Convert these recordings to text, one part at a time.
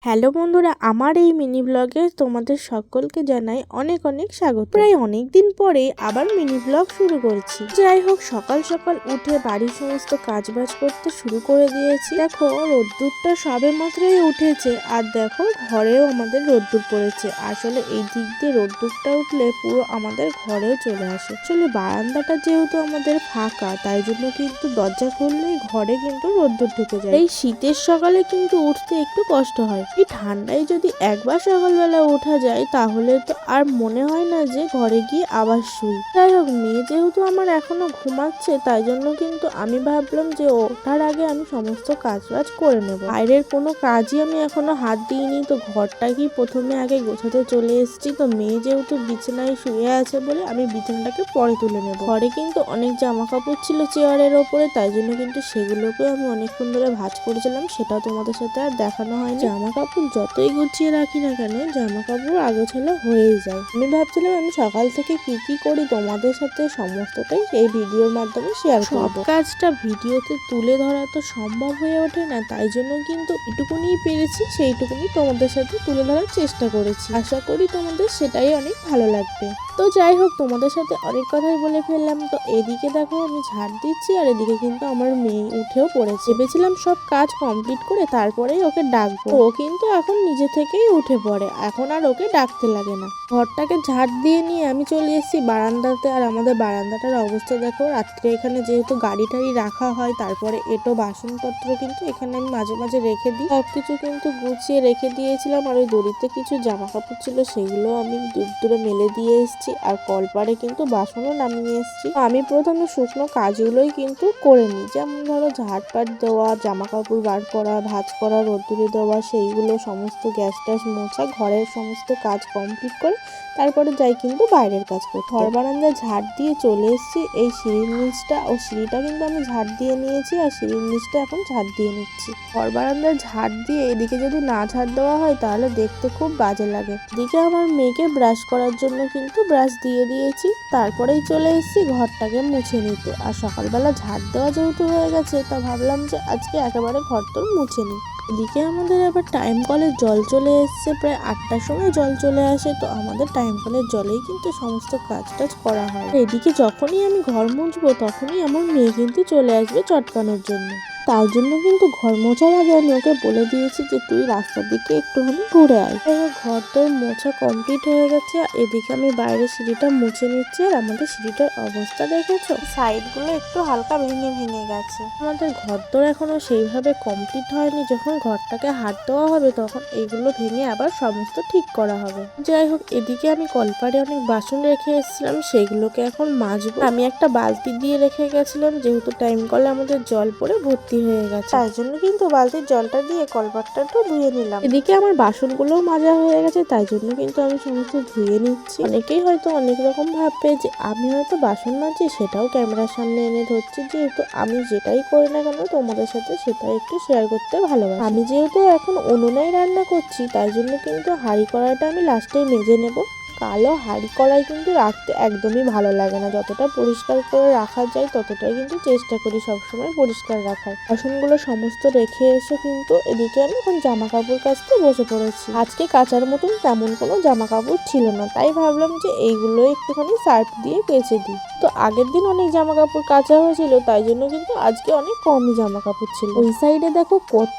Hello বন্ধুরা, আমার এই মিনি ব্লগে তোমাদের সকলকে জানাই অনেক অনেক স্বাগত। প্রায় অনেক দিন পরে আবার মিনি ব্লগ শুরু করেছি। যাই হোক, সকাল সকাল উঠে বাড়ির সমস্ত কাজবাজ করতে শুরু করে দিয়েছি। দেখো, রোদ্দুরটা সবে মাত্রই উঠেছে, আর দেখো ঘরেও আমাদের রোদ্দুর পড়েছে। আসলে এই দিক দিয়ে রোদ্দুরটা উঠলে পুরো আমাদের ঘরেও চলে আসে। আসলে বারান্দাটা যেহেতু আমাদের ফাঁকা, তাই জন্য কিন্তু দরজা খুললেই ঘরে কিন্তু রোদ্দুর ঢুকে যায়। এই শীতের সকালে কিন্তু উঠতে একটু কষ্ট হয়। এই ঠান্ডায় যদি একবার সকালবেলা ওঠা যায় তাহলে তো আর মনে হয় না যে ঘরে গিয়ে আবার শুই। যাই হোক, মেয়ে যেহেতু আমার এখনো ঘুমাচ্ছে, তাই জন্য কিন্তু আমি ভাবলাম যে ওঠার আগে আমি সমস্ত কাজ বাজ করে নেব। বাইরের কোনো কাজই আমি এখনো হাত দিইনি, তো ঘরটাকেই প্রথমে আগে গোছাতে চলে এসেছি। তো মেয়ে যেহেতু বিছানায় শুয়ে আছে বলে আমি বিছানাটাকে পরে তুলে নেব। ঘরে কিন্তু অনেক জামা কাপড় ছিল চেয়ারের ওপরে, তাই জন্য কিন্তু সেগুলোকে আমি অনেকক্ষণ ধরে ভাঁজ করেছিলাম, সেটাও তোমাদের সাথে আর দেখানো হয়নি। জামা কাপড় যতই গুছিয়ে রাখি না কেন, জামা কাপড় আগোছালো হয়েই যায়। আমি ভাবছিলাম আমি সকাল থেকে কি কি করি তোমাদের সাথে সমস্তটাই এই ভিডিওর মাধ্যমে শেয়ার করব। কাজটা ভিডিওতে তুলে ধরা তো সম্ভব হয়ে ওঠে না, তাই জন্য কিন্তু এটুকুনি পেরেছি সেইটুকুনি তোমাদের সাথে তুলে ধরার চেষ্টা করেছি। আশা করি তোমাদের সেটাই অনেক ভালো লাগবে। তো যাই হোক, তোমাদের সাথে অনেক কথাই বলে ফেললাম। তো এদিকে দেখো আমি ঝাড় দিচ্ছি, আর এদিকে কিন্তু আমার মেয়ে উঠেও পড়েছে। ভেবেছিলাম সব কাজ কমপ্লিট করে তারপরেই ওকে ডাকবো, ও কিন্তু এখন নিজে থেকেই উঠে পড়ে, এখন আর ওকে ডাকতে লাগে না। ঘরটাকে ঝাড় দিয়ে নিয়ে আমি চলে এসেছি বারান্দাতে। আর আমাদের বারান্দাটার অবস্থা দেখো, রাত্রে এখানে যেহেতু গাড়ি টাড়ি রাখা হয়, তারপরে এটো বাসনপত্র কিন্তু এখানে আমি মাঝে মাঝে রেখে দিই। সবকিছু কিন্তু গুছিয়ে রেখে দিয়েছিলাম, আর ওই দড়িতে কিছু জামা কাপড় ছিল সেগুলো আমি দূরে মেলে দিয়ে এসেছি, আর কলপারে কিন্তু বাসনও নামিয়ে এসেছি। আমি প্রথমে শুকনো কাজগুলোই কিন্তু করে নিই, যেমন ধরো ঝাড়পাট দেওয়া, জামা কাপড় বার করা, ভাঁজ করা, রোদ্দুরে দেওয়া, সেইগুলো সমস্ত গ্যাস ট্যাস মোছা, ঘরের সমস্ত কাজ কমপ্লিট করে তারপরে যাই কিন্তু বাইরের কাজ করতে। ঘর বারান্দায় ঝাড় দিয়ে চলে এসেছি। এই সিঁড়ির নিচটা ও সিঁড়িটা কিন্তু আমি ঝাড় দিয়ে নিয়েছি, আর সিঁড়ির নিচটা এখন ঝাড় দিয়ে নিচ্ছি। ঘর বারান্দায় ঝাড় দিয়ে এদিকে যদি না ঝাড় দেওয়া হয় তাহলে দেখতে খুব বাজে লাগে। এদিকে আমার মেয়েকে ব্রাশ করার জন্য কিন্তু ব্রাশ দিয়ে দিয়েছি, তারপরেই চলে এসেছি ঘরটাকে মুছে নিতে। আর সকালবেলা ঝাড় দেওয়া যেহেতু হয়ে গেছে, তা ভাবলাম যে আজকে একেবারে ঘর তোর মুছে নিই। এদিকে আমাদের আবার টাইম কলের জল চলে এসছে, প্রায় 8টার সময় জল চলে আসে। তো আমাদের টাইম কলের জলেই কিন্তু সমস্ত কাজ টাজ করা হয়। এদিকে যখনই আমি ঘর মুছবো তখনই আমার মেয়ে কিন্তু চলে আসবে চটকানোর জন্য। তার জন্য কিন্তু ঘর মোছার আগে আমি ওকে বলে দিয়েছি যে তুই রাস্তার দিকে একটুখানি ঘুরে আয়। ঘর তোর মোছা কমপ্লিট হয়ে গেছে। এদিকে আমি বাইরের সিঁড়িটা মুছে নিচ্ছি, আর আমাদের সিঁড়িটার অবস্থা দেখেছো, সাইডগুলো একটু হালকা ভেঙে ভেঙে গেছে। আমাদের ঘর তোর এখনো সেইভাবে কমপ্লিট হয়নি, যখন ঘরটাকে হাত দেওয়া হবে তখন এইগুলো ভেঙে আবার সমস্ত ঠিক করা হবে। যাই হোক, এদিকে আমি কলপারে অনেক বাসন রেখে এসেছিলাম, সেগুলোকে এখন মাজবো। আমি একটা বালতি দিয়ে রেখে গেছিলাম, যেহেতু টাইম কলে আমাদের জল পড়ে ভর্তি হয়ে গেছে, তার জন্য কিন্তু বালতির জলটা দিয়ে কলপারটা একটু ধুয়ে নিলাম। এদিকে আমার বাসনগুলোও মাজা হয়ে গেছে, তাই জন্য কিন্তু আমি সমস্ত ধুয়ে নিচ্ছি। অনেকেই হয়তো অনেক রকম ভাববে যে আমি হয়তো বাসন মাজি, সেটাও ক্যামেরার সামনে এনে ধরছি, যেহেতু আমি যেটাই করি না কেন তোমাদের সাথে সেটাই একটু শেয়ার করতে ভালোবাসি। আমি যেহেতু এখন উনুনেই রান্না করছি, তাই জন্য কিন্তু হাঁড়ি কড়াইটা আমি লাস্টে মেজে নেব। কালো হাঁড়ি কড়াই কিন্তু রাখতে একদমই ভালো লাগে না, যতটা পরিষ্কার করে রাখা যায় ততটাই কিন্তু চেষ্টা করি সবসময় পরিষ্কার রাখার। বাসনগুলো সমস্ত রেখে এসে কিন্তু এদিকে আমি এখন জামা কাপড় কাচতে বসে পড়েছি। আজকে কাচার মতন তেমন কোনো জামা কাপড় ছিল না, তাই ভাবলাম যে এইগুলো একটুখানি সার্ফ দিয়ে কেচে দিই। তো আগের দিন অনেক জামা কাপড় কাচা হয়েছিল, তাই জন্য কিন্তু আজকে অনেক কমই জামা কাপড় ছিল। ওই সাইডে দেখো কত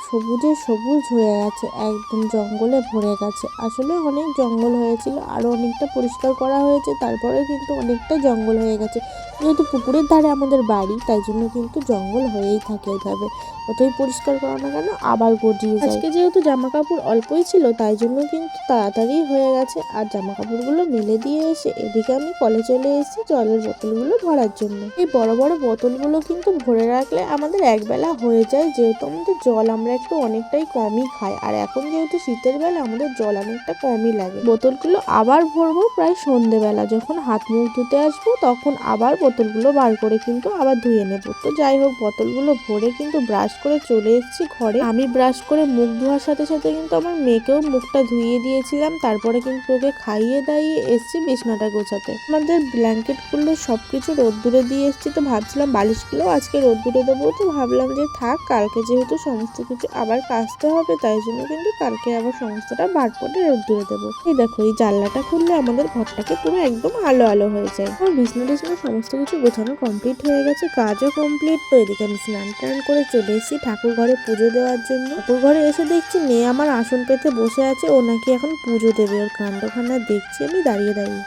সবুজে সবুজ হয়ে গেছে, একদম জঙ্গলে ভরে গেছে। আসলে অনেক জঙ্গল হয়েছিল, আরো অনেকটা পরিষ্কার করা হয়েছে, তারপরে কিন্তু অনেকটা জঙ্গল হয়ে গেছে। যেহেতু পুকুরের ধারে আমাদের বাড়ি, তাই জন্য কিন্তু জঙ্গল হয়েই থাকে এইভাবে, যতই পরিষ্কার করা না কেন আবার গজিয়ে যায়। আজকে যেহেতু জামা কাপড় অল্পই ছিল, তাই জন্য কিন্তু তাড়াতাড়ি হয়ে গেছে। আর জামা কাপড়গুলো মেলে দিয়ে এসে এদিকে আমি কলে চলে এসেছি জলের বোতলগুলো ভরার জন্য। এই বড় বড় বোতলগুলো কিন্তু ভরে রাখলে আমাদের একবেলা হয়ে যায়, যেহেতু আমাদের জল আমরা একটু অনেকটাই কমই খাই, আর এখন যেহেতু শীতের বেলা আমাদের জল অনেকটা কমই লাগে। বোতলগুলো বোতলগুলো আবার ভরবো প্রায় সন্ধেবেলা, যখন হাত মুখ ধুতে আসবো তখন আবার বোতলগুলো বার করে কিন্তু আবার ধুয়ে নেবো। তো যাই হোক, বোতলগুলো ভরে কিন্তু ব্রাশ করে চলে এসেছি ঘরে। আমি ব্রাশ করে মুখ ধোয়ার সাথে সাথে কিন্তু আমার মেয়েকেও মুখটা ধুইয়ে দিয়েছিলাম, তারপরে কিন্তু ওকে খাইয়ে দাইয়ে এসছি বিছনাটা গোছাতে। আমাদের ব্ল্যাঙ্কেটগুলো সবকিছু রোদ্দুরে দিয়ে এসছি, তো ভাবছিলাম বালিশগুলো আজকে রোদ্দুরে দেবো, তো ভাবলাম যে থাক, কালকে যেহেতু সমস্ত কিছু আবার কাচতে হবে তাই জন্য কিন্তু কালকে আবার সমস্তটা বার করে রোদ্দুরে দেবো। এই দেখো, এই জানলাটা খুললে আমাদের ঘরটাকে পুরো একদম আলো আলো হয়ে যায়। আমার বিছনা টিছনা সমস্ত কিছু গোছানো কমপ্লিট হয়ে গেছে, কাজও কমপ্লিট। তো এদিকে আমি স্নান টান করে চলে এসেছি ঠাকুর ঘরে পুজো দেওয়ার জন্য। ঠাকুর ঘরে এসে দেখছি মেয়ে আমার আসন পেতে বসে আছে, ও নাকি এখন পুজো দেবে। ওর কাণ্ডখানা দেখছি আমি দাঁড়িয়ে দাঁড়িয়ে।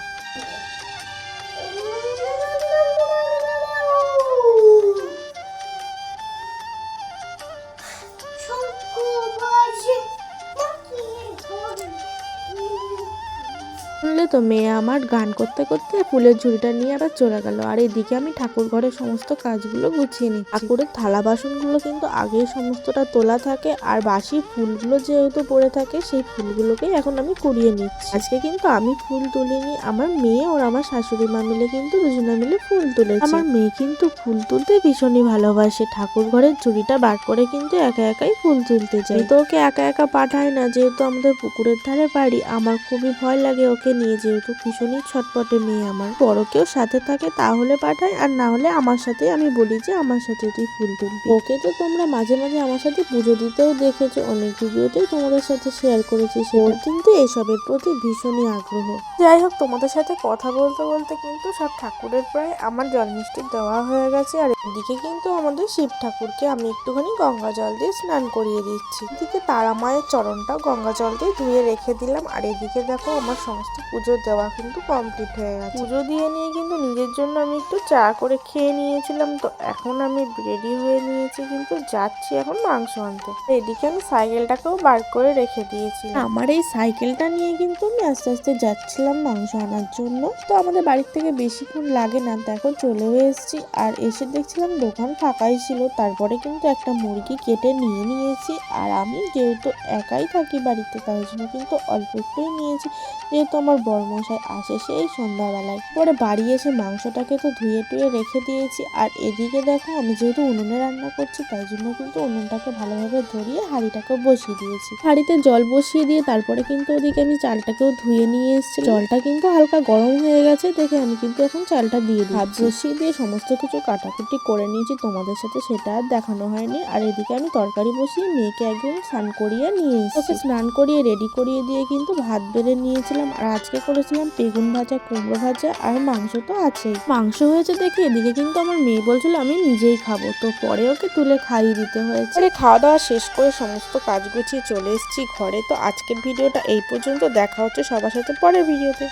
শুনলে তো, মেয়ে আমার গান করতে করতে ফুলের ঝুড়িটা নিয়ে আবার চলে গেল। আর এদিকে আমি ঠাকুর ঘরের সমস্ত কাজগুলো গুছিয়ে নিচ্ছি। ঠাকুরের থালা বাসনগুলো কিন্তু আগেই সমস্তটা তোলা থাকে, আর বাসি ফুলগুলো যেহেতু পড়ে থাকে সেই ফুলগুলোকেই এখন আমি কুড়িয়ে নিচ্ছি। আজকে কিন্তু আমি ফুল তুলিনি, আমার মেয়ে ওর আমার শাশুড়ি মা মিলে কিন্তু দুজনে মিলে ফুল তুলেছে। আমার মেয়ে কিন্তু ফুল তুলতে ভীষণই ভালোবাসে, ঠাকুর ঘরের ঝুড়িটা বার করে কিন্তু একা একাই ফুল তুলতে যায়। তো ওকে একা একা পাঠায় না, যেহেতু আমাদের পুকুরের ধারে বাড়ি, আমার খুবই ভয় লাগে ওকে নিয়ে, যেহেতু ভীষণই ছটপটে মেয়ে আমার। বড় কেউ সাথে থাকে তাহলে পাঠায়, আর না হলে আমার সাথে আমি বলি যে আমার সাথে তুই ফুল তুলবি। ওকে তো তোমরা মাঝে মাঝে আমার সাথে পুজো দিতেও দেখেছো, অনেক ভিডিওতেই তোমাদের সাথে শেয়ার করেছি। ওর কিন্তু এসবের প্রতি ভীষণই আগ্রহ। যাই হোক, তোমাদের সাথে কথা বলতে বলতে কিন্তু সব ঠাকুরের প্রায় আমার জল মিষ্টি দেওয়া হয়ে গেছে। আর এদিকে কিন্তু আমাদের শিব ঠাকুরকে আমি একটুখানি গঙ্গা জল দিয়ে স্নান করিয়ে দিচ্ছি। এদিকে তারা মায়ের চরণটাও গঙ্গা জল দিয়ে ধুয়ে রেখে দিলাম। আর এদিকে দেখো, আমার সমস্ত পুজো দেওয়া কিন্তু কমপ্লিট হয়ে গেছে। পুজো দিয়ে নিয়ে কিন্তু নিজের জন্য আমি একটু চা করে খেয়ে নিয়েছিলাম। তো এখন আমি রেডি হয়ে নিয়েছি, কিন্তু যাচ্ছি এখন মাংস আনতে। এদিকে আমি সাইকেলটাকেও বার করে রেখে দিয়েছি। আমার এই সাইকেলটা নিয়ে কিন্তু আমি আস্তে আস্তে যাচ্ছিলাম মাংস আনার জন্য। তো আমাদের বাড়ির থেকে বেশিক্ষণ লাগে না, দেখো চলেও এসেছি। আর এসে দেখছিলাম দোকান ফাঁকাই ছিল, তারপরে কিন্তু একটা মুরগি কেটে নিয়ে নিয়েছি। আর আমি যেহেতু একাই থাকি বাড়িতে, তাই জন্য কিন্তু অল্প একটুই নিয়েছি, যেহেতু আমার বড়মশাই আসে সেই সন্ধ্যাবেলায়। পরে বাড়ি এসে মাংসটাকে তো ধুয়ে টুয়ে রেখে দিয়েছি। আর এদিকে দেখো, আমি যেহেতু উনুনে রান্না করছি তাই জন্য কিন্তু উনুনটাকে ভালোভাবে ধরিয়ে হাঁড়িটাকে বসিয়ে দিয়েছি। হাঁড়িতে জল বসিয়ে দিয়ে তারপরে কিন্তু ওদিকে আমি চালটাকেও ধুয়ে নিয়ে এসেছি। জলটা কিন্তু হালকা গরম হয়ে গেছে দেখে আমি কিন্তু এখন চালটা দিয়ে দিই। ভাত বসিয়ে দিয়ে সমস্ত কিছু কাটাকুটি করে নিয়েছি, তোমাদের সাথে সেটা আর দেখানো হয়নি। আর এদিকে আমি তরকারি বসিয়ে মেয়েকে একদম স্নান করিয়ে নিয়ে এসেছি। ওকে স্নান করিয়ে রেডি করিয়ে দিয়ে কিন্তু ভাত বেড়ে নিয়েছিলাম। আর আজকে করেছিলাম বেগুন ভাজা, কুমড়ো ভাজা, আর মাংস তো আছেই। মাংস হয়েছে দেখে এদিকে কিন্তু আমার মেয়ে বলছিল আমি নিজেই খাবো, তো পরে ওকে তুলে খাইয়ে দিতে হয়েছে। খাওয়া দাওয়া শেষ করে সমস্ত কাজ গুছিয়ে চলে এসেছি ঘরে। তো আজকের ভিডিওটা এই পর্যন্ত, দেখা হচ্ছে সবার সাথে পরের ভিডিওতে।